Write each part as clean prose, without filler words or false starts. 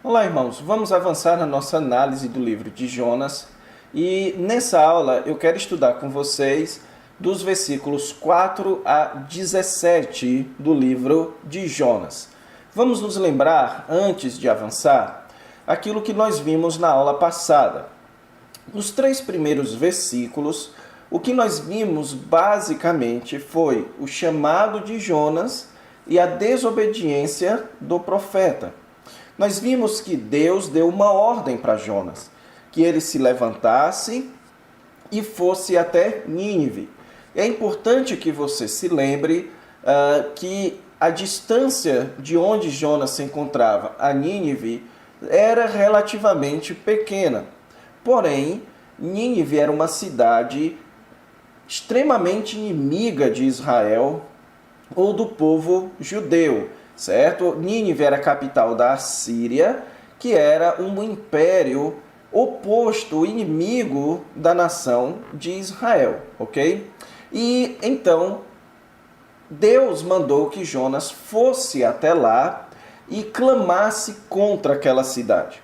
Olá, irmãos. Vamos avançar na nossa análise do livro de Jonas. E nessa aula eu quero estudar com vocês dos versículos 4 a 17 do livro de Jonas. Vamos nos lembrar, antes de avançar, aquilo que nós vimos na aula passada. Nos 3 primeiros versículos, o que nós vimos basicamente foi o chamado de Jonas e a desobediência do profeta. Nós vimos que Deus deu uma ordem para Jonas, que ele se levantasse e fosse até Nínive. É importante que você se lembre que a distância de onde Jonas se encontrava a Nínive era relativamente pequena. Porém, Nínive era uma cidade extremamente inimiga de Israel ou do povo judeu, certo? Nínive era a capital da Assíria, que era um império oposto, inimigo da nação de Israel, ok? E então, Deus mandou que Jonas fosse até lá e clamasse contra aquela cidade.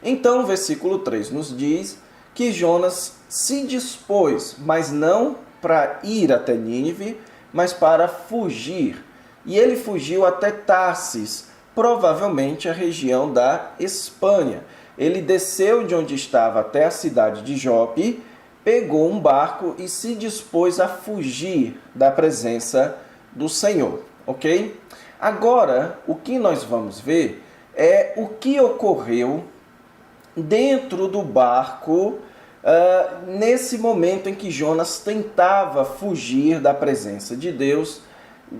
Então, o versículo 3 nos diz que Jonas se dispôs, mas não para ir até Nínive, mas para fugir. E ele fugiu até Tarsis, provavelmente a região da Espanha. Ele desceu de onde estava até a cidade de Jope, pegou um barco e se dispôs a fugir da presença do Senhor, ok? Agora, o que nós vamos ver é o que ocorreu dentro do barco nesse momento em que Jonas tentava fugir da presença de Deus,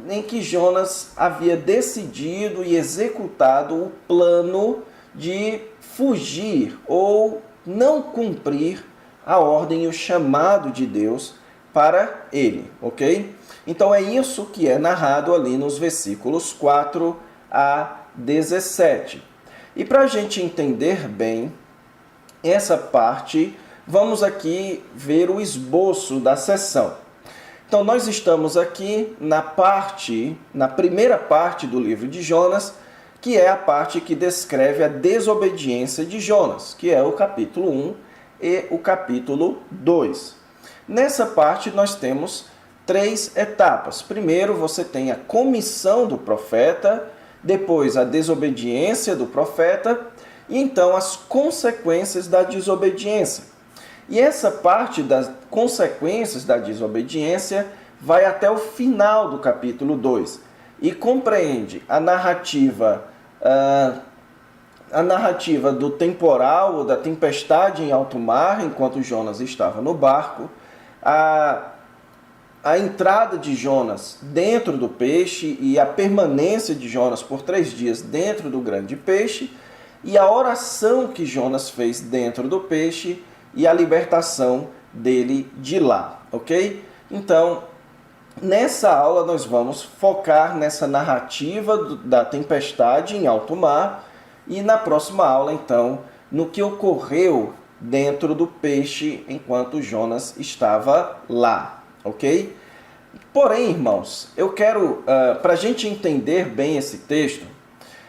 em que Jonas havia decidido e executado o plano de fugir ou não cumprir a ordem e o chamado de Deus para ele, ok? Então é isso que é narrado ali nos versículos 4 a 17. E para a gente entender bem essa parte, vamos aqui ver o esboço da sessão. Então, nós estamos aqui na primeira parte do livro de Jonas, que é a parte que descreve a desobediência de Jonas, que é o capítulo 1 e o capítulo 2. Nessa parte, nós temos 3 etapas. Primeiro, você tem a comissão do profeta, depois a desobediência do profeta, e então as consequências da desobediência. E essa parte das consequências da desobediência vai até o final do capítulo 2 e compreende a narrativa do temporal ou da tempestade em alto mar, enquanto Jonas estava no barco, a entrada de Jonas dentro do peixe e a permanência de Jonas por 3 dias dentro do grande peixe, e a oração que Jonas fez dentro do peixe e a libertação dele de lá, ok? Então, nessa aula nós vamos focar nessa narrativa da tempestade em alto mar e na próxima aula, então, no que ocorreu dentro do peixe enquanto Jonas estava lá, ok? Porém, irmãos, eu quero, para a gente entender bem esse texto,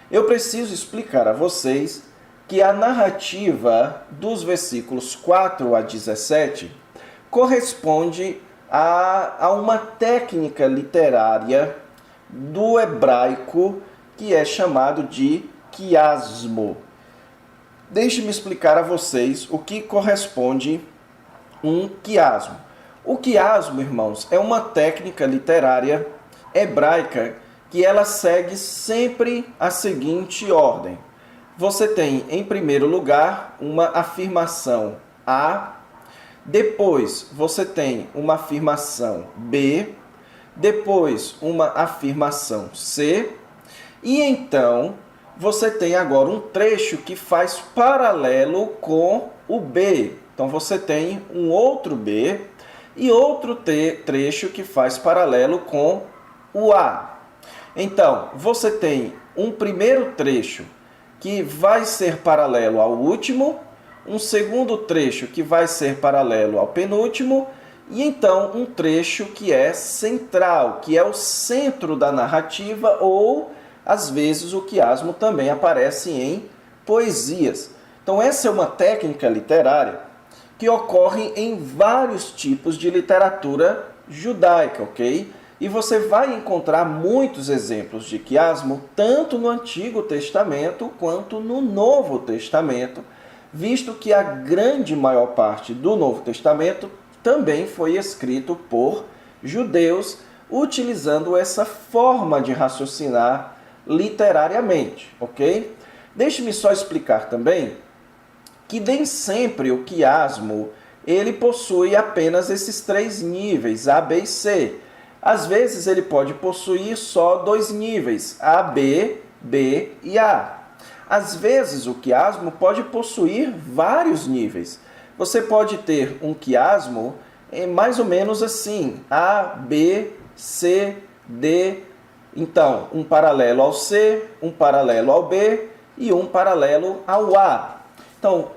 eu preciso explicar a vocês que a narrativa dos versículos 4 a 17 corresponde a uma técnica literária do hebraico que é chamado de quiasmo. Deixe-me explicar a vocês o que corresponde um quiasmo. O quiasmo, irmãos, é uma técnica literária hebraica que ela segue sempre a seguinte ordem. Você tem, em primeiro lugar, uma afirmação A, depois você tem uma afirmação B, depois uma afirmação C, e então você tem agora um trecho que faz paralelo com o B. Então você tem um outro B e outro trecho que faz paralelo com o A. Então, você tem um primeiro trecho que vai ser paralelo ao último, um segundo trecho que vai ser paralelo ao penúltimo, e então um trecho que é central, que é o centro da narrativa, ou às vezes o quiasmo também aparece em poesias. Então essa é uma técnica literária que ocorre em vários tipos de literatura judaica, ok? E você vai encontrar muitos exemplos de quiasmo, tanto no Antigo Testamento quanto no Novo Testamento, visto que a grande maior parte do Novo Testamento também foi escrito por judeus, utilizando essa forma de raciocinar literariamente, ok? Deixe-me só explicar também que nem sempre o quiasmo ele possui apenas esses 3 níveis, A, B e C. Às vezes ele pode possuir só 2 níveis, A, B, B e A. Às vezes o quiasmo pode possuir vários níveis. Você pode ter um quiasmo mais ou menos assim, A, B, C, D. Então, um paralelo ao C, um paralelo ao B e um paralelo ao A. Então,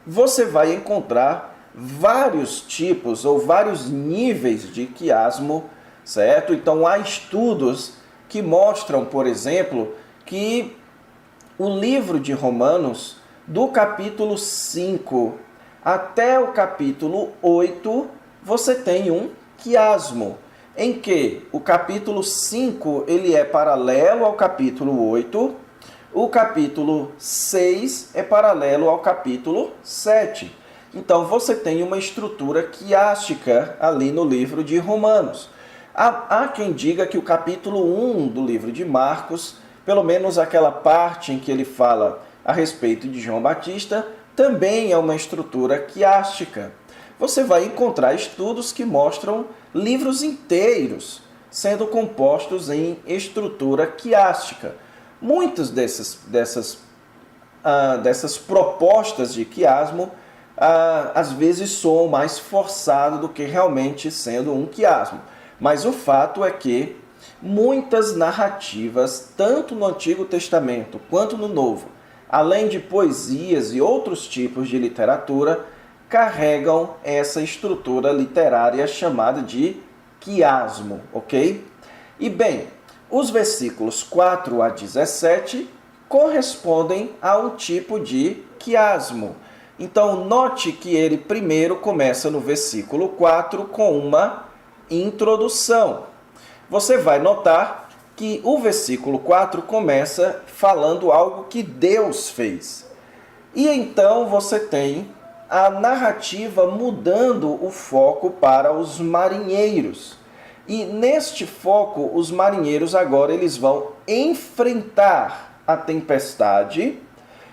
você vai encontrar vários tipos ou vários níveis de quiasmo, certo? Então, há estudos que mostram, por exemplo, que o livro de Romanos, do capítulo 5 até o capítulo 8, você tem um quiasmo, em que o capítulo 5 ele é paralelo ao capítulo 8, o capítulo 6 é paralelo ao capítulo 7. Então, você tem uma estrutura quiástica ali no livro de Romanos. Há quem diga que o capítulo 1 do livro de Marcos, pelo menos aquela parte em que ele fala a respeito de João Batista, também é uma estrutura quiástica. Você vai encontrar estudos que mostram livros inteiros sendo compostos em estrutura quiástica. Muitas dessas propostas de quiasmo às vezes soam mais forçado do que realmente sendo um quiasmo. Mas o fato é que muitas narrativas, tanto no Antigo Testamento quanto no Novo, além de poesias e outros tipos de literatura, carregam essa estrutura literária chamada de quiasmo, ok? E bem, os versículos 4 a 17 correspondem a um tipo de quiasmo. Então, note que ele primeiro começa no versículo 4 com uma introdução. Você vai notar que o versículo 4 começa falando algo que Deus fez. E então você tem a narrativa mudando o foco para os marinheiros. E neste foco, os marinheiros agora eles vão enfrentar a tempestade,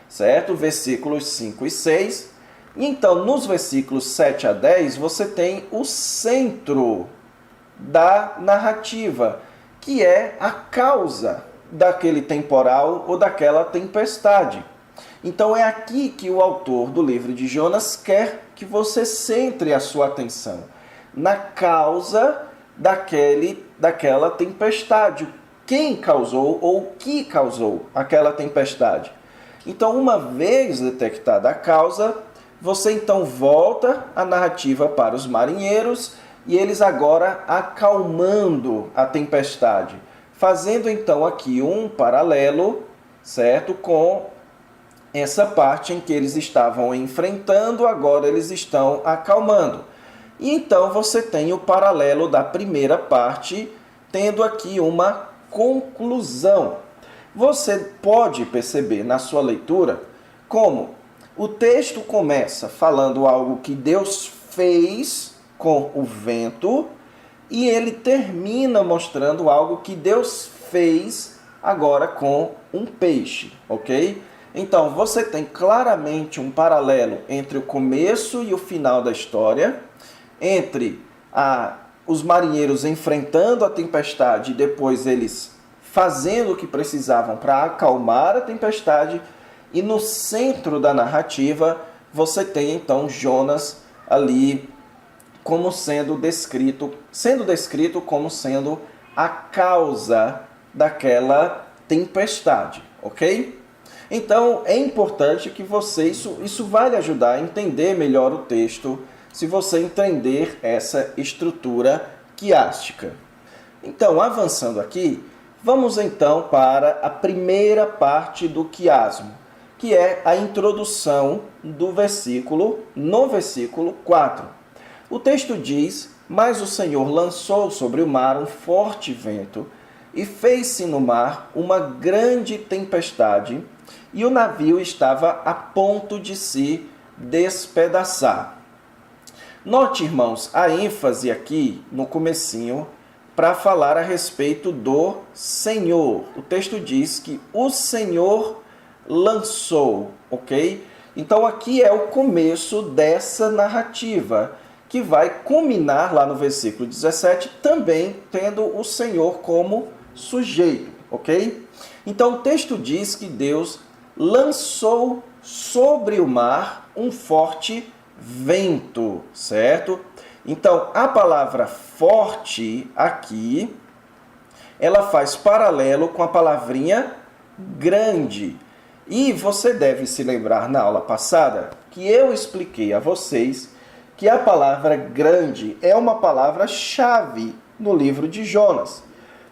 certo? Versículos 5 e 6. E então, nos versículos 7 a 10, você tem o centro da narrativa, que é a causa daquele temporal ou daquela tempestade. Então, é aqui que o autor do livro de Jonas quer que você centre a sua atenção, na causa daquela tempestade. Quem causou ou o que causou aquela tempestade? Então, uma vez detectada a causa, você então volta a narrativa para os marinheiros e eles agora acalmando a tempestade, fazendo então aqui um paralelo, certo, com essa parte em que eles estavam enfrentando, agora eles estão acalmando. E então você tem o paralelo da primeira parte, tendo aqui uma conclusão. Você pode perceber na sua leitura como o texto começa falando algo que Deus fez com o vento e ele termina mostrando algo que Deus fez agora com um peixe, ok? Então, você tem claramente um paralelo entre o começo e o final da história, entre os marinheiros enfrentando a tempestade e depois eles fazendo o que precisavam para acalmar a tempestade, e no centro da narrativa você tem então Jonas ali como sendo descrito como sendo a causa daquela tempestade, ok? Então é importante que isso vai lhe ajudar a entender melhor o texto, se você entender essa estrutura quiástica. Então, avançando aqui, vamos então para a primeira parte do quiasmo, que é a introdução no versículo 4. O texto diz: mas o Senhor lançou sobre o mar um forte vento, e fez-se no mar uma grande tempestade, e o navio estava a ponto de se despedaçar. Note, irmãos, a ênfase aqui no comecinho para falar a respeito do Senhor. O texto diz que o Senhor lançou, ok? Então aqui é o começo dessa narrativa, que vai culminar lá no versículo 17, também tendo o Senhor como sujeito, ok? Então o texto diz que Deus lançou sobre o mar um forte vento, certo? Então a palavra forte aqui, ela faz paralelo com a palavrinha grande. E você deve se lembrar na aula passada que eu expliquei a vocês que a palavra grande é uma palavra-chave no livro de Jonas.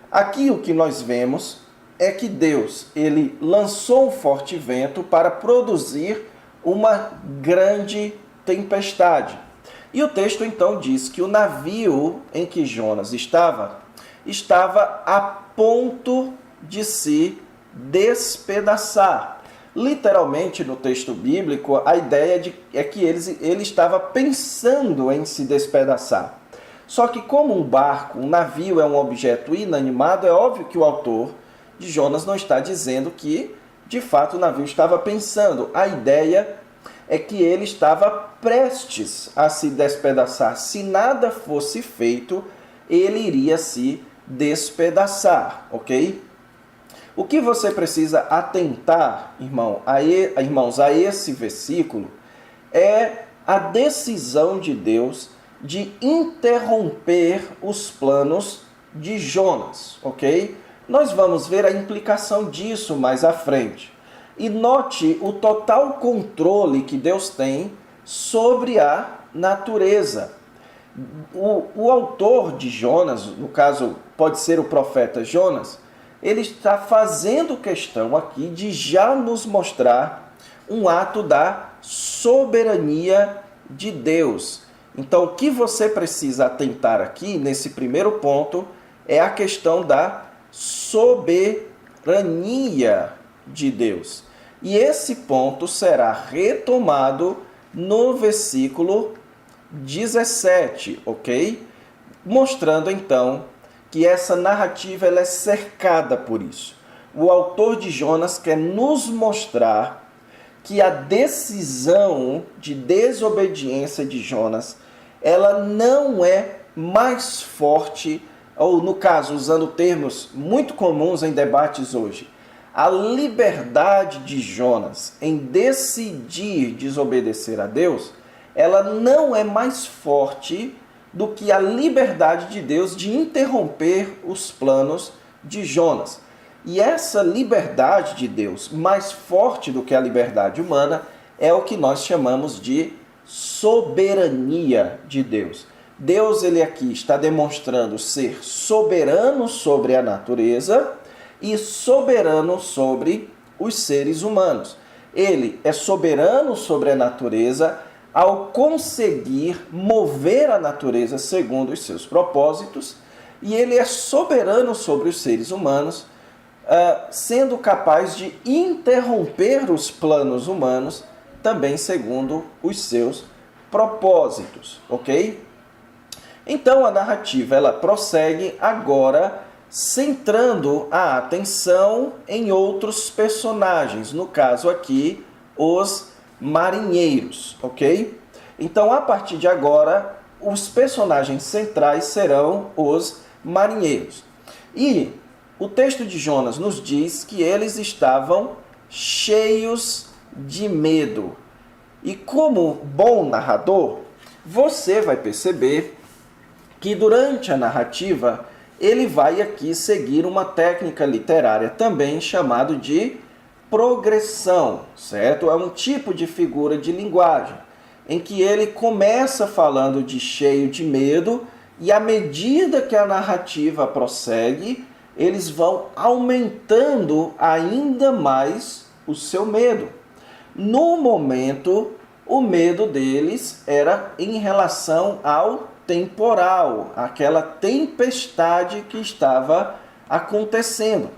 Aqui o que nós vemos é que Deus, ele lançou um forte vento para produzir uma grande tempestade. E o texto então diz que o navio em que Jonas estava a ponto de se despedaçar. Literalmente, no texto bíblico, a ideia é que ele estava pensando em se despedaçar. Só que como um barco, um navio é um objeto inanimado, é óbvio que o autor de Jonas não está dizendo que, de fato, o navio estava pensando. A ideia é que ele estava prestes a se despedaçar. Se nada fosse feito, ele iria se despedaçar, ok? O que você precisa atentar, irmãos, a esse versículo é a decisão de Deus de interromper os planos de Jonas, ok? Nós vamos ver a implicação disso mais à frente. E note o total controle que Deus tem sobre a natureza. O autor de Jonas, no caso pode ser o profeta Jonas, ele está fazendo questão aqui de já nos mostrar um ato da soberania de Deus. Então, o que você precisa atentar aqui, nesse primeiro ponto, é a questão da soberania de Deus. E esse ponto será retomado no versículo 17, ok? Mostrando, então, que essa narrativa ela é cercada por isso. O autor de Jonas quer nos mostrar que a decisão de desobediência de Jonas, ela não é mais forte, ou no caso, usando termos muito comuns em debates hoje, a liberdade de Jonas em decidir desobedecer a Deus, ela não é mais forte do que a liberdade de Deus de interromper os planos de Jonas. E essa liberdade de Deus, mais forte do que a liberdade humana, é o que nós chamamos de soberania de Deus. Deus, ele aqui está demonstrando ser soberano sobre a natureza e soberano sobre os seres humanos. Ele é soberano sobre a natureza ao conseguir mover a natureza segundo os seus propósitos, e ele é soberano sobre os seres humanos, sendo capaz de interromper os planos humanos também segundo os seus propósitos, ok? Então a narrativa ela prossegue agora centrando a atenção em outros personagens, no caso aqui os marinheiros, ok? Então, a partir de agora, os personagens centrais serão os marinheiros. E o texto de Jonas nos diz que eles estavam cheios de medo. E como bom narrador, você vai perceber que durante a narrativa, ele vai aqui seguir uma técnica literária também chamado de progressão, certo? É um tipo de figura de linguagem, em que ele começa falando de cheio de medo, e à medida que a narrativa prossegue, eles vão aumentando ainda mais o seu medo. No momento, o medo deles era em relação ao temporal, aquela tempestade que estava acontecendo.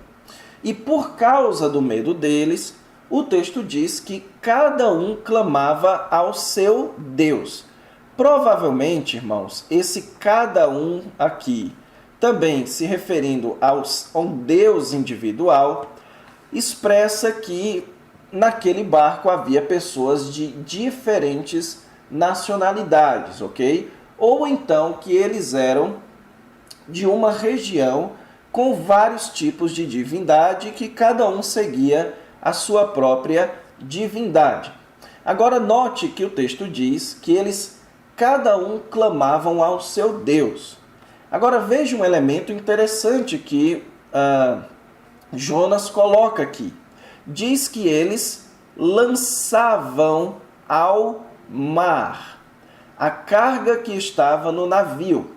E por causa do medo deles, o texto diz que cada um clamava ao seu Deus. Provavelmente, irmãos, esse cada um aqui, também se referindo a um Deus individual, expressa que naquele barco havia pessoas de diferentes nacionalidades, ok? Ou então que eles eram de uma região com vários tipos de divindade, que cada um seguia a sua própria divindade. Agora note que o texto diz que eles, cada um, clamavam ao seu Deus. Agora veja um elemento interessante que Jonas coloca aqui. Diz que eles lançavam ao mar a carga que estava no navio.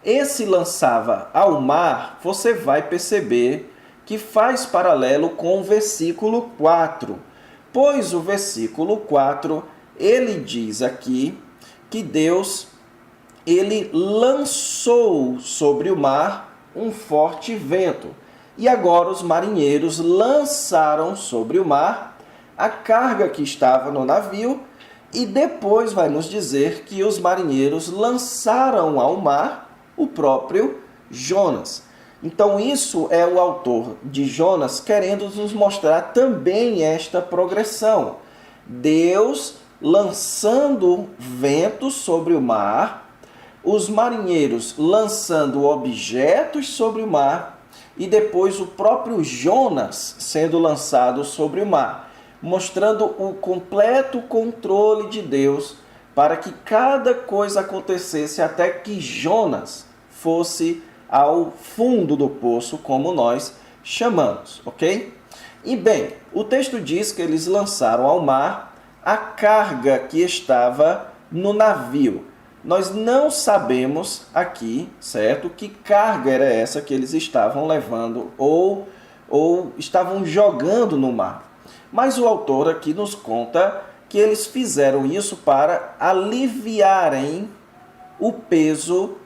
Esse lançava ao mar, você vai perceber que faz paralelo com o versículo 4. Pois o versículo 4, ele diz aqui que Deus, ele lançou sobre o mar um forte vento. E agora os marinheiros lançaram sobre o mar a carga que estava no navio, e depois vai nos dizer que os marinheiros lançaram ao mar o próprio Jonas. Então isso é o autor de Jonas querendo nos mostrar também esta progressão. Deus lançando ventos sobre o mar, os marinheiros lançando objetos sobre o mar, e depois o próprio Jonas sendo lançado sobre o mar, mostrando o completo controle de Deus para que cada coisa acontecesse até que Jonas fosse ao fundo do poço, como nós chamamos, ok? E bem, o texto diz que eles lançaram ao mar a carga que estava no navio. Nós não sabemos aqui, certo, que carga era essa que eles estavam levando ou estavam jogando no mar. Mas o autor aqui nos conta que eles fizeram isso para aliviarem o peso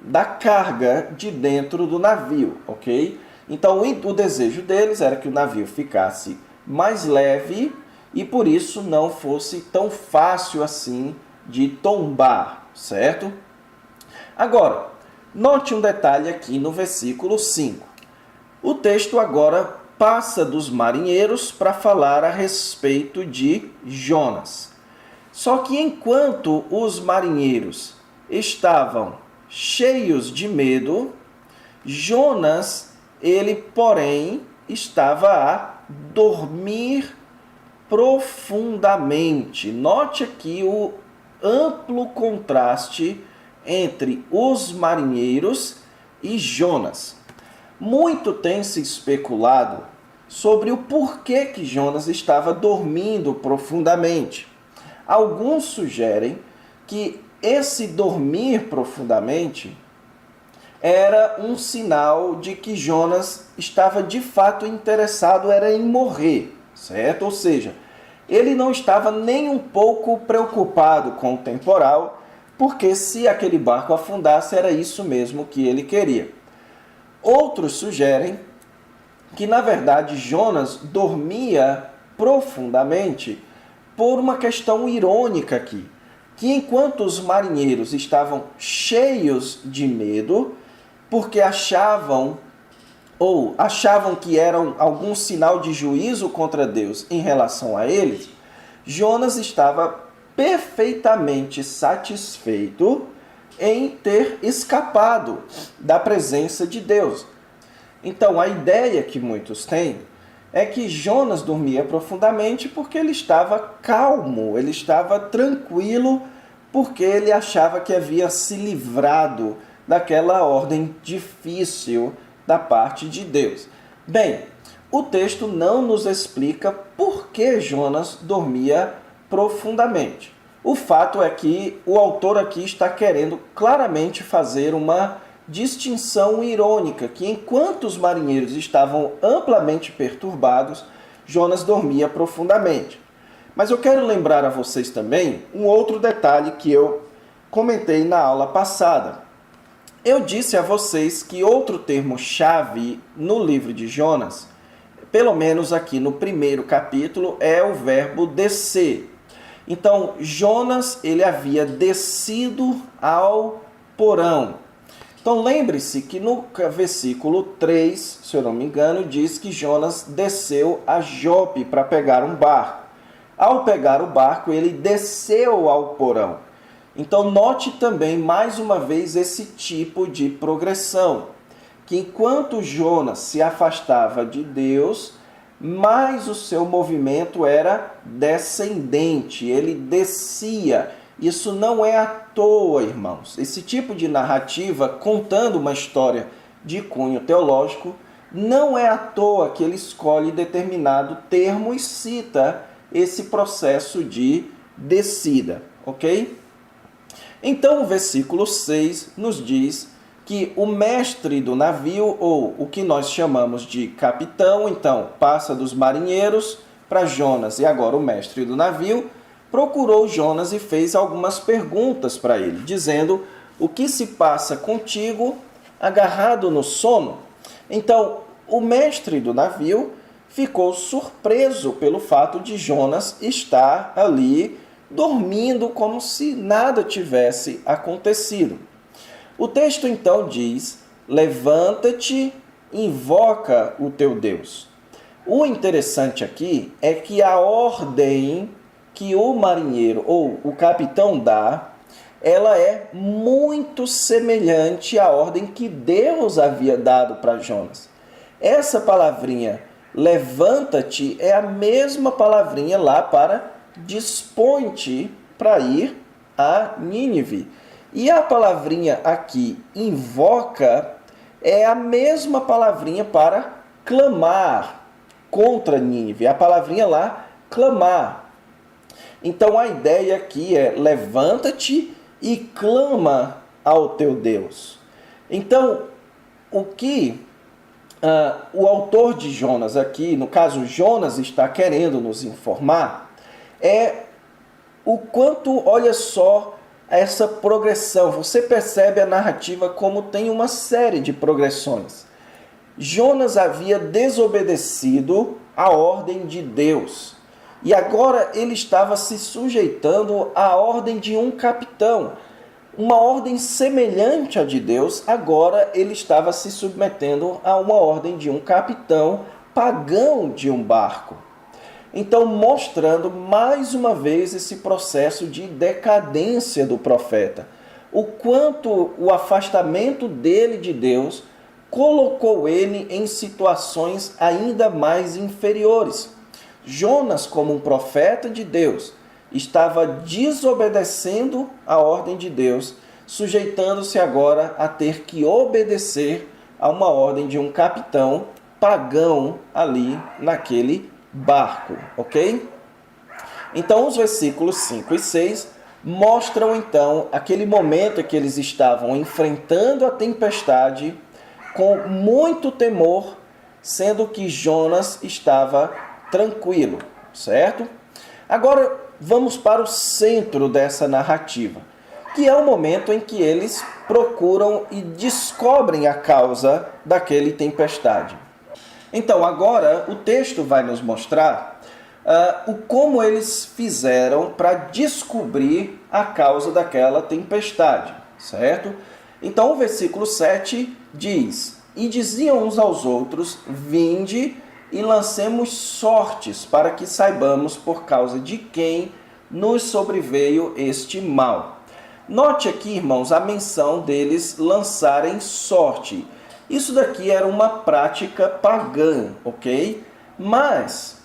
da carga de dentro do navio, ok? Então o desejo deles era que o navio ficasse mais leve e por isso não fosse tão fácil assim de tombar, certo? Agora, note um detalhe aqui no versículo 5. O texto agora passa dos marinheiros para falar a respeito de Jonas. Só que enquanto os marinheiros estavam cheios de medo, Jonas, ele, porém, estava a dormir profundamente. Note aqui o amplo contraste entre os marinheiros e Jonas. Muito tem se especulado sobre o porquê que Jonas estava dormindo profundamente. Alguns sugerem que esse dormir profundamente era um sinal de que Jonas estava de fato interessado em morrer, certo? Ou seja, ele não estava nem um pouco preocupado com o temporal, porque se aquele barco afundasse, era isso mesmo que ele queria. Outros sugerem que, na verdade, Jonas dormia profundamente por uma questão irônica aqui, que enquanto os marinheiros estavam cheios de medo, porque achavam que eram algum sinal de juízo contra Deus em relação a eles, Jonas estava perfeitamente satisfeito em ter escapado da presença de Deus. Então, a ideia que muitos têm é que Jonas dormia profundamente porque ele estava calmo, ele estava tranquilo, porque ele achava que havia se livrado daquela ordem difícil da parte de Deus. Bem, o texto não nos explica por que Jonas dormia profundamente. O fato é que o autor aqui está querendo claramente fazer uma distinção irônica, que enquanto os marinheiros estavam amplamente perturbados, Jonas dormia profundamente. Mas eu quero lembrar a vocês também um outro detalhe que eu comentei na aula passada. Eu disse a vocês que outro termo-chave no livro de Jonas, pelo menos aqui no primeiro capítulo, é o verbo descer. Então, Jonas, ele havia descido ao porão. Então, lembre-se que no versículo 3, se eu não me engano, diz que Jonas desceu a Jope para pegar um barco. Ao pegar o barco, ele desceu ao porão. Então, note também, mais uma vez, esse tipo de progressão. Que enquanto Jonas se afastava de Deus, mais o seu movimento era descendente, ele descia. Isso não é à toa, irmãos. Esse tipo de narrativa, contando uma história de cunho teológico, não é à toa que ele escolhe determinado termo e cita esse processo de descida, ok? Então, o versículo 6 nos diz que o mestre do navio, ou o que nós chamamos de capitão, então passa dos marinheiros para Jonas, e agora o mestre do navio, procurou Jonas e fez algumas perguntas para ele, dizendo: o que se passa contigo agarrado no sono? Então, o mestre do navio ficou surpreso pelo fato de Jonas estar ali dormindo como se nada tivesse acontecido. O texto então diz: levanta-te, invoca o teu Deus. O interessante aqui é que a ordem que o marinheiro ou o capitão dá, ela é muito semelhante à ordem que Deus havia dado para Jonas. Essa palavrinha, levanta-te, é a mesma palavrinha lá para dispõe-te para ir a Nínive. E a palavrinha aqui, invoca, é a mesma palavrinha para clamar contra Nínive. A palavrinha lá, clamar. Então a ideia aqui é: levanta-te e clama ao teu Deus. Então, o que o autor de Jonas aqui, no caso Jonas, está querendo nos informar é o quanto, olha só, essa progressão. Você percebe a narrativa como tem uma série de progressões. Jonas havia desobedecido a ordem de Deus. E agora ele estava se sujeitando à ordem de um capitão. Uma ordem semelhante à de Deus, agora ele estava se submetendo a uma ordem de um capitão pagão de um barco. Então, mostrando mais uma vez esse processo de decadência do profeta. O quanto o afastamento dele de Deus colocou ele em situações ainda mais inferiores. Jonas, como um profeta de Deus, estava desobedecendo a ordem de Deus, sujeitando-se agora a ter que obedecer a uma ordem de um capitão pagão ali naquele barco, ok? Então, os versículos 5 e 6 mostram, então, aquele momento em que eles estavam enfrentando a tempestade com muito temor, sendo que Jonas estava tranquilo, certo? Agora, vamos para o centro dessa narrativa, que é o momento em que eles procuram e descobrem a causa daquele tempestade. Então, agora, o texto vai nos mostrar como eles fizeram para descobrir a causa daquela tempestade, certo? Então, o versículo 7 diz: e diziam uns aos outros, vinde e lancemos sortes para que saibamos por causa de quem nos sobreveio este mal. Note aqui, irmãos, a menção deles lançarem sorte. Isso daqui era uma prática pagã, ok? Mas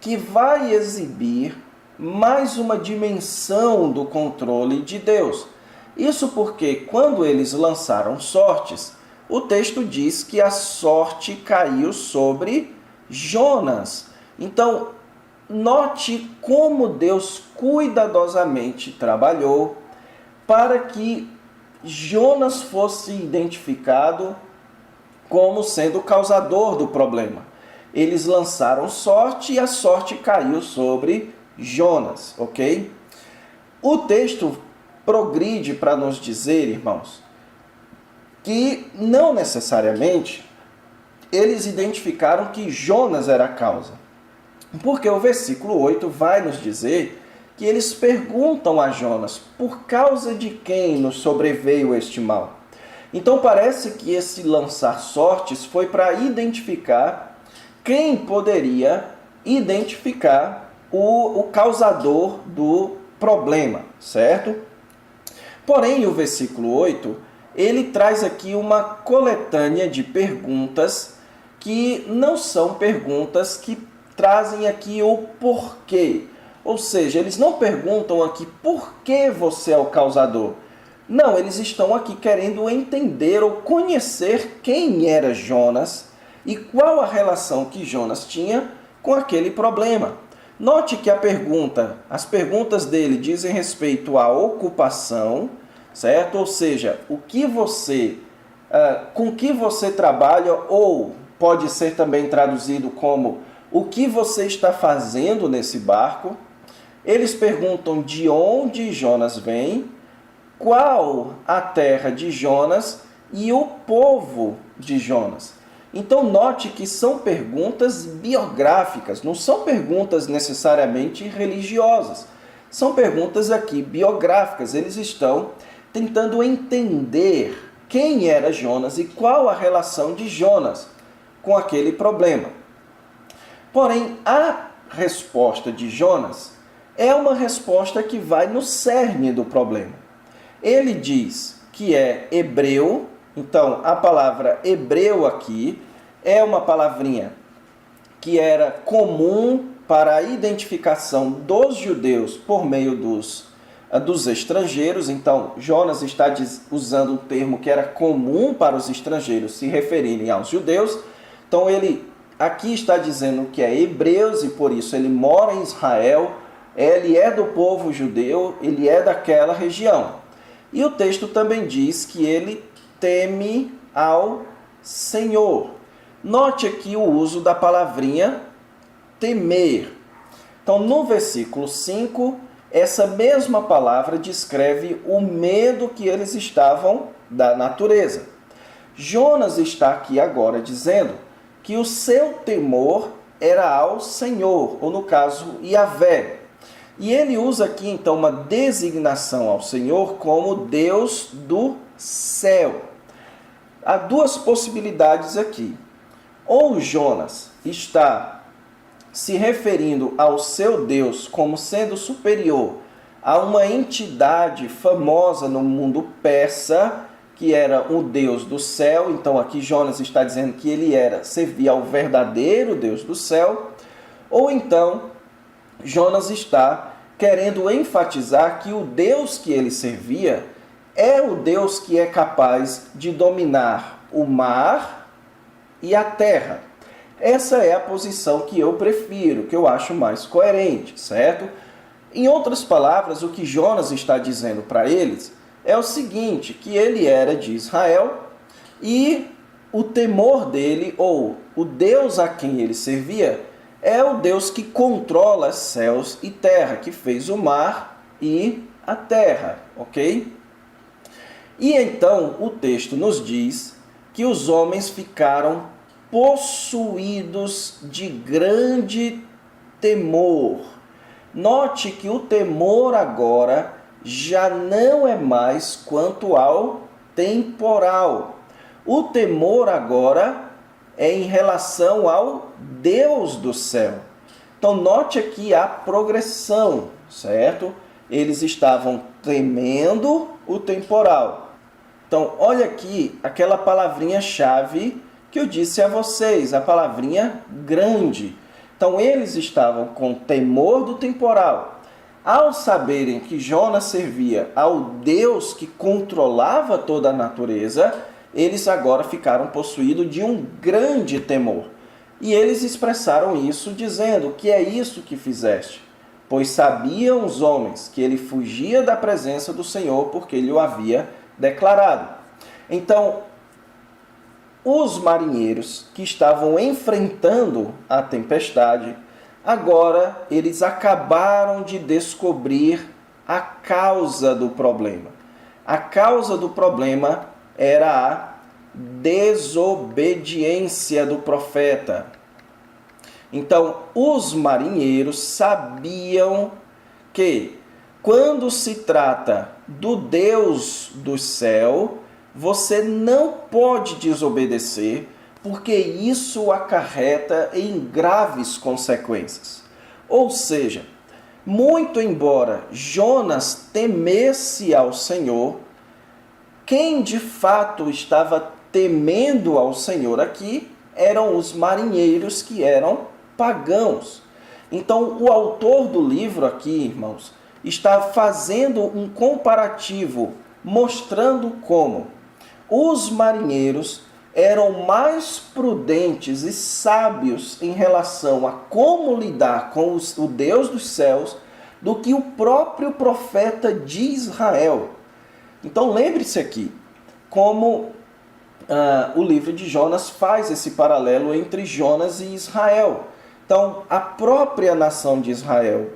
que vai exibir mais uma dimensão do controle de Deus. Isso porque quando eles lançaram sortes, o texto diz que a sorte caiu sobre Jonas. Então, note como Deus cuidadosamente trabalhou para que Jonas fosse identificado como sendo o causador do problema. Eles lançaram sorte e a sorte caiu sobre Jonas, ok? O texto progride para nos dizer, irmãos, que não necessariamente eles identificaram que Jonas era a causa. Porque o versículo 8 vai nos dizer que eles perguntam a Jonas, por causa de quem nos sobreveio este mal? Então parece que esse lançar sortes foi para identificar quem poderia identificar o causador do problema, certo? Porém, o versículo 8, ele traz aqui uma coletânea de perguntas que não são perguntas que trazem aqui o porquê. Ou seja, eles não perguntam aqui por que você é o causador. Não, eles estão aqui querendo entender ou conhecer quem era Jonas e qual a relação que Jonas tinha com aquele problema. Note que as perguntas dele dizem respeito à ocupação, certo? Ou seja, com que você trabalha, ou pode ser também traduzido como o que você está fazendo nesse barco. Eles perguntam de onde Jonas vem, qual a terra de Jonas e o povo de Jonas. Então note que são perguntas biográficas, não são perguntas necessariamente religiosas. São perguntas aqui biográficas. Eles estão tentando entender quem era Jonas e qual a relação de Jonas com aquele problema. Porém, a resposta de Jonas é uma resposta que vai no cerne do problema. Ele diz que é hebreu, então a palavra hebreu aqui é uma palavrinha que era comum para a identificação dos judeus por meio dos estrangeiros. Então, Jonas está usando um termo que era comum para os estrangeiros se referirem aos judeus. Então, ele aqui está dizendo que é hebreus e por isso ele mora em Israel, ele é do povo judeu, ele é daquela região. E o texto também diz que ele teme ao Senhor. Note aqui o uso da palavrinha temer. Então, no versículo 5, essa mesma palavra descreve o medo que eles estavam da natureza. Jonas está aqui agora dizendo que o seu temor era ao Senhor, ou no caso, Yahvé. E ele usa aqui, então, uma designação ao Senhor como Deus do céu. Há duas possibilidades aqui. Ou Jonas está se referindo ao seu Deus como sendo superior a uma entidade famosa no mundo persa, que era o Deus do céu. Então aqui Jonas está dizendo que ele servia ao verdadeiro Deus do céu. Ou então Jonas está querendo enfatizar que o Deus que ele servia é o Deus que é capaz de dominar o mar e a terra. Essa é a posição que eu prefiro, que eu acho mais coerente, certo? Em outras palavras, o que Jonas está dizendo para eles é o seguinte, que ele era de Israel e o temor dele, ou o Deus a quem ele servia, é o Deus que controla céus e terra, que fez o mar e a terra, ok? E então o texto nos diz que os homens ficaram possuídos de grande temor. Note que o temor agora já não é mais quanto ao temporal. O temor agora é em relação ao Deus do céu. Então note aqui a progressão, certo? Eles estavam temendo o temporal. Então olha aqui aquela palavrinha-chave que eu disse a vocês, a palavrinha grande. Então eles estavam com temor do temporal. Ao saberem que Jonas servia ao Deus que controlava toda a natureza, eles agora ficaram possuídos de um grande temor. E eles expressaram isso dizendo: que é isso que fizeste? Pois sabiam os homens que ele fugia da presença do Senhor, porque ele o havia declarado. Então, os marinheiros que estavam enfrentando a tempestade agora eles acabaram de descobrir a causa do problema. A causa do problema era a desobediência do profeta. Então, os marinheiros sabiam que, quando se trata do Deus do céu, você não pode desobedecer, porque isso acarreta em graves consequências. Ou seja, muito embora Jonas temesse ao Senhor, quem de fato estava temendo ao Senhor aqui eram os marinheiros, que eram pagãos. Então, o autor do livro aqui, irmãos, está fazendo um comparativo, mostrando como os marinheiros eram mais prudentes e sábios em relação a como lidar com o Deus dos céus do que o próprio profeta de Israel. Então, lembre-se aqui como o livro de Jonas faz esse paralelo entre Jonas e Israel. Então, a própria nação de Israel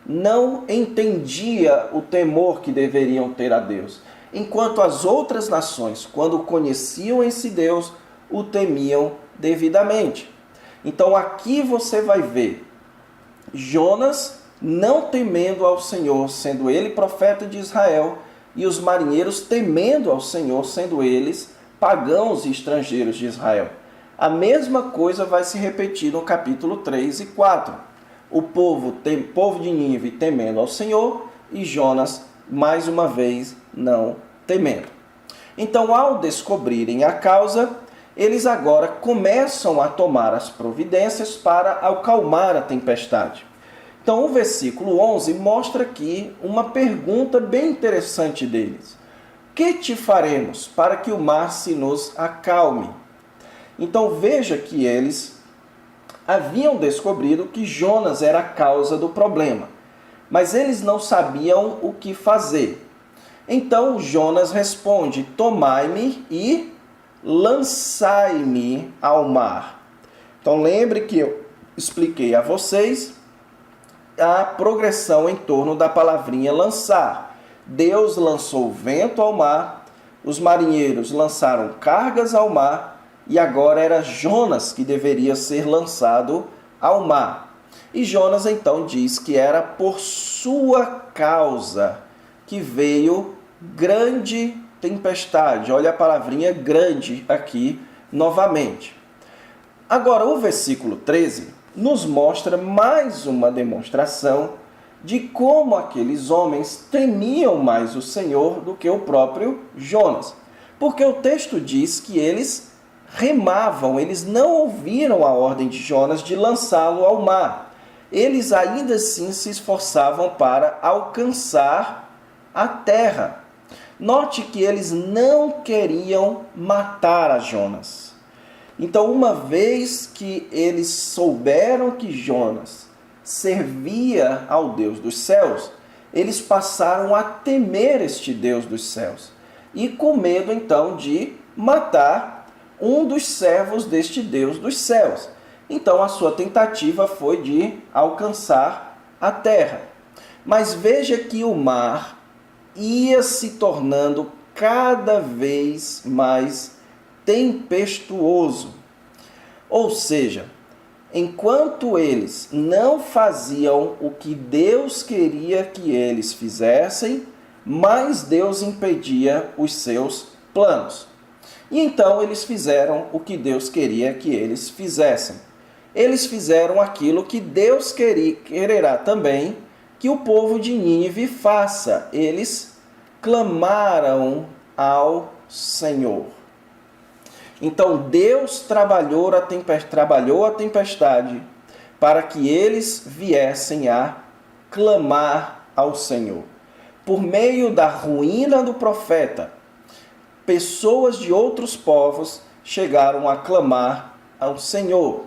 não entendia o temor que deveriam ter a Deus, enquanto as outras nações, quando conheciam esse Deus, o temiam devidamente. Então, aqui você vai ver Jonas não temendo ao Senhor, sendo ele profeta de Israel, e os marinheiros temendo ao Senhor, sendo eles pagãos e estrangeiros de Israel. A mesma coisa vai se repetir no capítulo 3 e 4. O povo de Nínive temendo ao Senhor e Jonas, mais uma vez, não temendo. Então, ao descobrirem a causa, eles agora começam a tomar as providências para acalmar a tempestade. Então, o versículo 11 mostra aqui uma pergunta bem interessante deles. Que te faremos para que o mar se nos acalme? Então veja que eles haviam descobrido que Jonas era a causa do problema, mas eles não sabiam o que fazer. Então Jonas responde: tomai-me e lançai-me ao mar. Então lembre que eu expliquei a vocês a progressão em torno da palavrinha lançar. Deus lançou o vento ao mar, os marinheiros lançaram cargas ao mar, e agora era Jonas que deveria ser lançado ao mar. E Jonas então diz que era por sua causa que veio grande tempestade. Olha a palavrinha grande aqui novamente. Agora o versículo 13 nos mostra mais uma demonstração de como aqueles homens temiam mais o Senhor do que o próprio Jonas. Porque o texto diz que eles remavam, eles não ouviram a ordem de Jonas de lançá-lo ao mar. Eles ainda assim se esforçavam para alcançar a terra. Note que eles não queriam matar a Jonas. Então, uma vez que eles souberam que Jonas servia ao Deus dos céus, eles passaram a temer este Deus dos céus e com medo então de matar um dos servos deste Deus dos céus. Então a sua tentativa foi de alcançar a terra. Mas veja que o mar ia se tornando cada vez mais tempestuoso. Ou seja, enquanto eles não faziam o que Deus queria que eles fizessem, mais Deus impedia os seus planos. E então eles fizeram o que Deus queria que eles fizessem. Eles fizeram aquilo que Deus quererá também que o povo de Nínive faça. Eles clamaram ao Senhor. Então Deus trabalhou a tempestade para que eles viessem a clamar ao Senhor. Por meio da ruína do profeta, pessoas de outros povos chegaram a clamar ao Senhor.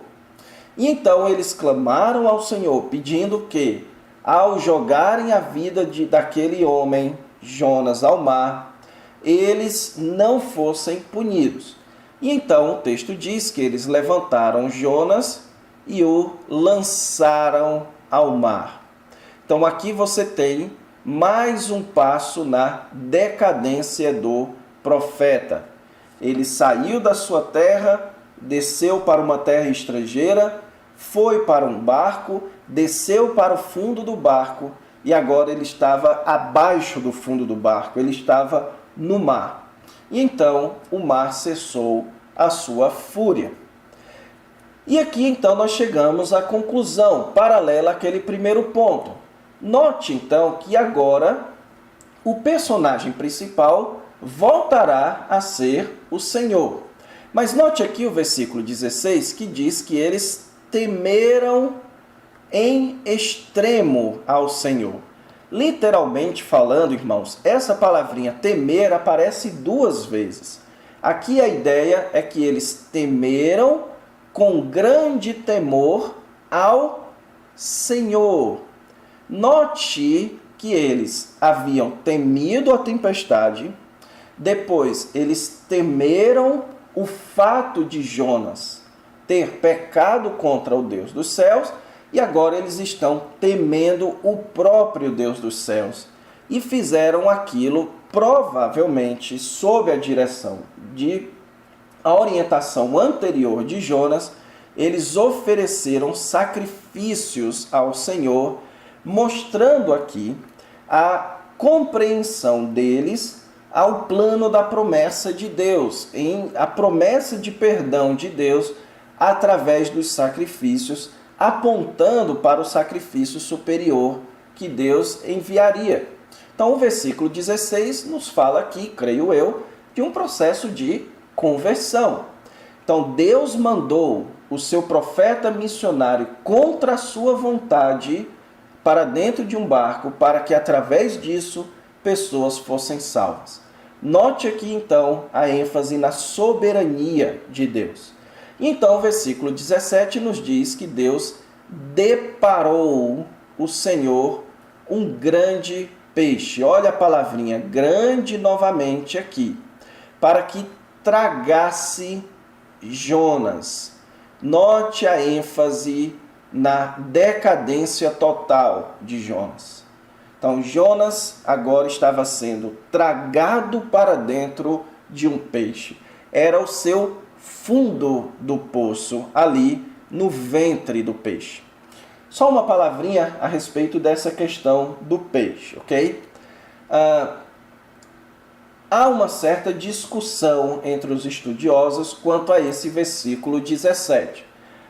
E então eles clamaram ao Senhor, pedindo que, ao jogarem a vida daquele homem, Jonas, ao mar, eles não fossem punidos. E então o texto diz que eles levantaram Jonas e o lançaram ao mar. Então aqui você tem mais um passo na decadência do profeta. Ele saiu da sua terra, desceu para uma terra estrangeira, foi para um barco, desceu para o fundo do barco e agora ele estava abaixo do fundo do barco, ele estava no mar. E então o mar cessou a sua fúria. E aqui então nós chegamos à conclusão paralela àquele primeiro ponto. Note então que agora o personagem principal voltará a ser o Senhor. Mas note aqui o versículo 16 que diz que eles temeram em extremo ao Senhor. Literalmente falando, irmãos, essa palavrinha temer aparece 2 vezes. Aqui a ideia é que eles temeram com grande temor ao Senhor. Note que eles haviam temido a tempestade, depois eles temeram o fato de Jonas ter pecado contra o Deus dos céus, e agora eles estão temendo o próprio Deus dos céus. E fizeram aquilo provavelmente sob a direção a orientação anterior de Jonas. Eles ofereceram sacrifícios ao Senhor, mostrando aqui a compreensão deles ao plano da promessa de Deus, a promessa de perdão de Deus através dos sacrifícios, apontando para o sacrifício superior que Deus enviaria. Então o versículo 16 nos fala aqui, creio eu, de um processo de conversão. Então Deus mandou o seu profeta missionário contra a sua vontade para dentro de um barco, para que através disso pessoas fossem salvas. Note aqui então a ênfase na soberania de Deus. Então o versículo 17 nos diz que Deus deparou o Senhor um grande peixe. Olha a palavrinha grande novamente aqui. Para que tragasse Jonas. Note a ênfase na decadência total de Jonas. Então Jonas agora estava sendo tragado para dentro de um peixe. Era o seu fundo do poço, ali no ventre do peixe. Só uma palavrinha a respeito dessa questão do peixe, ok? Há uma certa discussão entre os estudiosos quanto a esse versículo 17.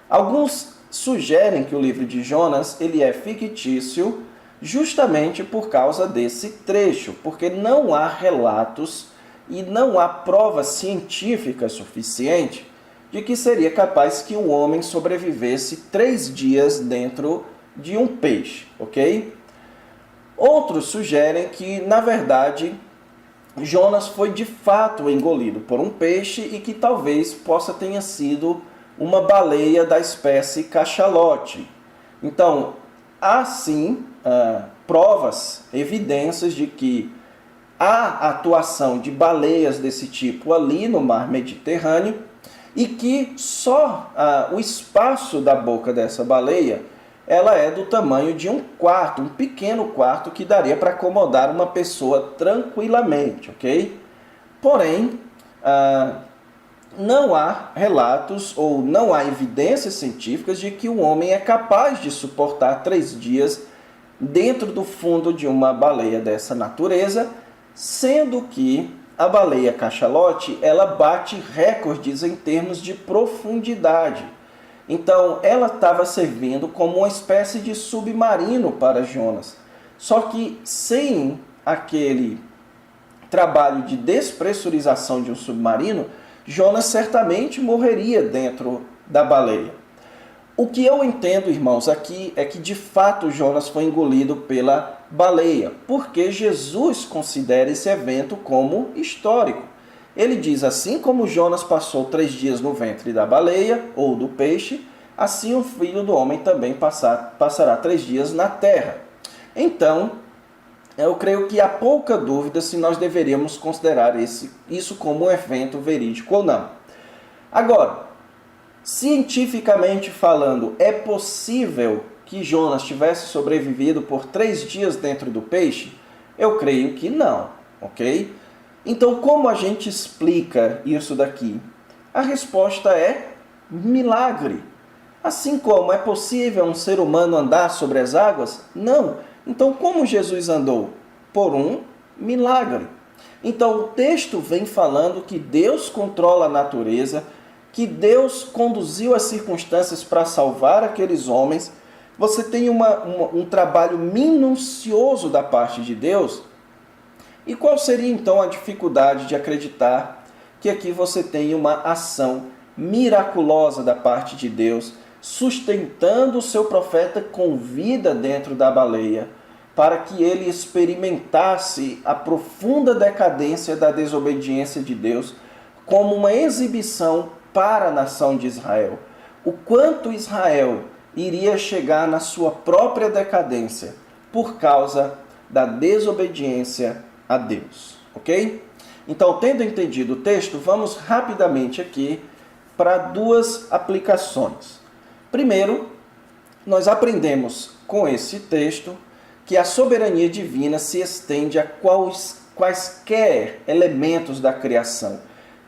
Alguns sugerem que o livro de Jonas ele é fictício justamente por causa desse trecho, porque não há relatos e não há prova científica suficiente de que seria capaz que um homem sobrevivesse 3 dias dentro de um peixe, ok? Outros sugerem que, na verdade, Jonas foi de fato engolido por um peixe e que talvez possa tenha sido uma baleia da espécie cachalote. Então, há sim provas, evidências de que há atuação de baleias desse tipo ali no mar Mediterrâneo e que só o espaço da boca dessa baleia ela é do tamanho de um quarto, um pequeno quarto que daria para acomodar uma pessoa tranquilamente, ok? Porém, não há relatos ou não há evidências científicas de que o homem é capaz de suportar 3 dias dentro do fundo de uma baleia dessa natureza, sendo que a baleia cachalote ela bate recordes em termos de profundidade. Então, ela estava servindo como uma espécie de submarino para Jonas. Só que sem aquele trabalho de despressurização de um submarino, Jonas certamente morreria dentro da baleia. O que eu entendo, irmãos, aqui é que de fato Jonas foi engolido pela baleia, porque Jesus considera esse evento como histórico. Ele diz, assim como Jonas passou 3 dias no ventre da baleia ou do peixe, assim o Filho do Homem também passará 3 dias na terra. Então, eu creio que há pouca dúvida se nós deveríamos considerar isso como um evento verídico ou não. Agora, Cientificamente falando, é possível que Jonas tivesse sobrevivido por 3 dias dentro do peixe? Eu creio que não, ok? Então, como a gente explica isso daqui? A resposta é milagre. Assim como é possível um ser humano andar sobre as águas? Não. Então, como Jesus andou? Por um milagre. Então, o texto vem falando que Deus controla a natureza, que Deus conduziu as circunstâncias para salvar aqueles homens. Você tem um trabalho minucioso da parte de Deus. E qual seria então a dificuldade de acreditar que aqui você tem uma ação miraculosa da parte de Deus, sustentando o seu profeta com vida dentro da baleia, para que ele experimentasse a profunda decadência da desobediência de Deus como uma exibição para a nação de Israel? O quanto Israel iria chegar na sua própria decadência por causa da desobediência a Deus, ok? Então, tendo entendido o texto, vamos rapidamente aqui para 2 aplicações. Primeiro, nós aprendemos com esse texto que a soberania divina se estende a quaisquer elementos da criação.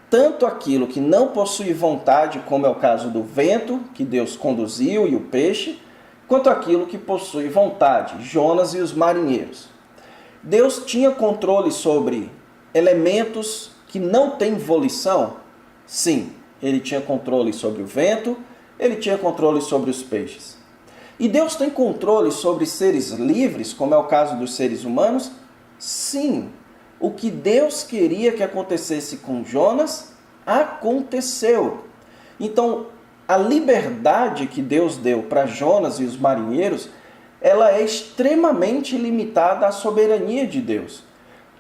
Tanto aquilo que não possui vontade, como é o caso do vento, que Deus conduziu, e o peixe, quanto aquilo que possui vontade, Jonas e os marinheiros. Deus tinha controle sobre elementos que não têm volição? Sim, ele tinha controle sobre o vento, ele tinha controle sobre os peixes. E Deus tem controle sobre seres livres, como é o caso dos seres humanos? Sim. O que Deus queria que acontecesse com Jonas, aconteceu. Então, a liberdade que Deus deu para Jonas e os marinheiros, ela é extremamente limitada à soberania de Deus.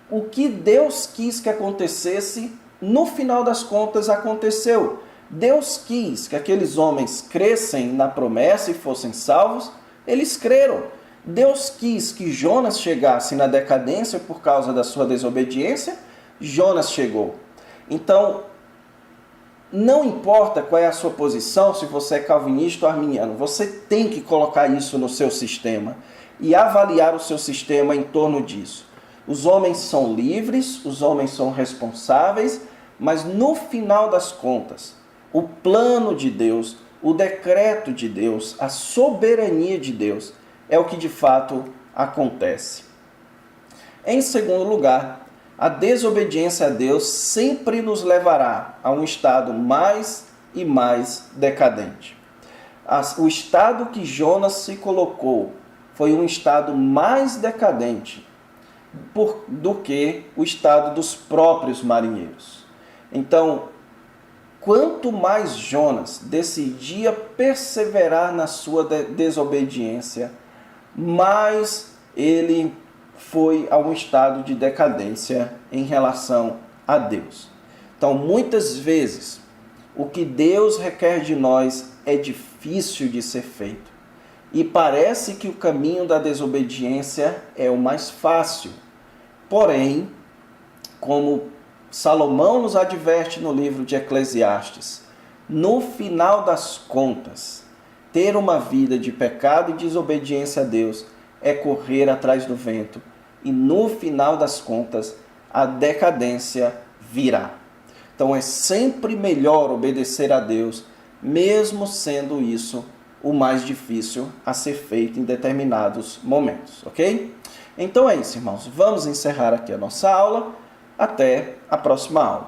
O que Deus quis que acontecesse, no final das contas, aconteceu. Deus quis que aqueles homens crescem na promessa e fossem salvos, eles creram. Deus quis que Jonas chegasse na decadência por causa da sua desobediência, Jonas chegou. Então, não importa qual é a sua posição, se você é calvinista ou arminiano, você tem que colocar isso no seu sistema e avaliar o seu sistema em torno disso. Os homens são livres, os homens são responsáveis, mas no final das contas, o plano de Deus, o decreto de Deus, a soberania de Deus é o que de fato acontece. Em segundo lugar, a desobediência a Deus sempre nos levará a um estado mais e mais decadente. O estado que Jonas se colocou foi um estado mais decadente do que o estado dos próprios marinheiros. Então, quanto mais Jonas decidia perseverar na sua desobediência, mais ele foi a um estado de decadência em relação a Deus. Então, muitas vezes, o que Deus requer de nós é difícil de ser feito. E parece que o caminho da desobediência é o mais fácil. Porém, como Salomão nos adverte no livro de Eclesiastes, no final das contas, ter uma vida de pecado e desobediência a Deus é correr atrás do vento. E no final das contas, a decadência virá. Então é sempre melhor obedecer a Deus, mesmo sendo isso o mais difícil a ser feito em determinados momentos, ok? Então é isso, irmãos. Vamos encerrar aqui a nossa aula. Até a próxima aula.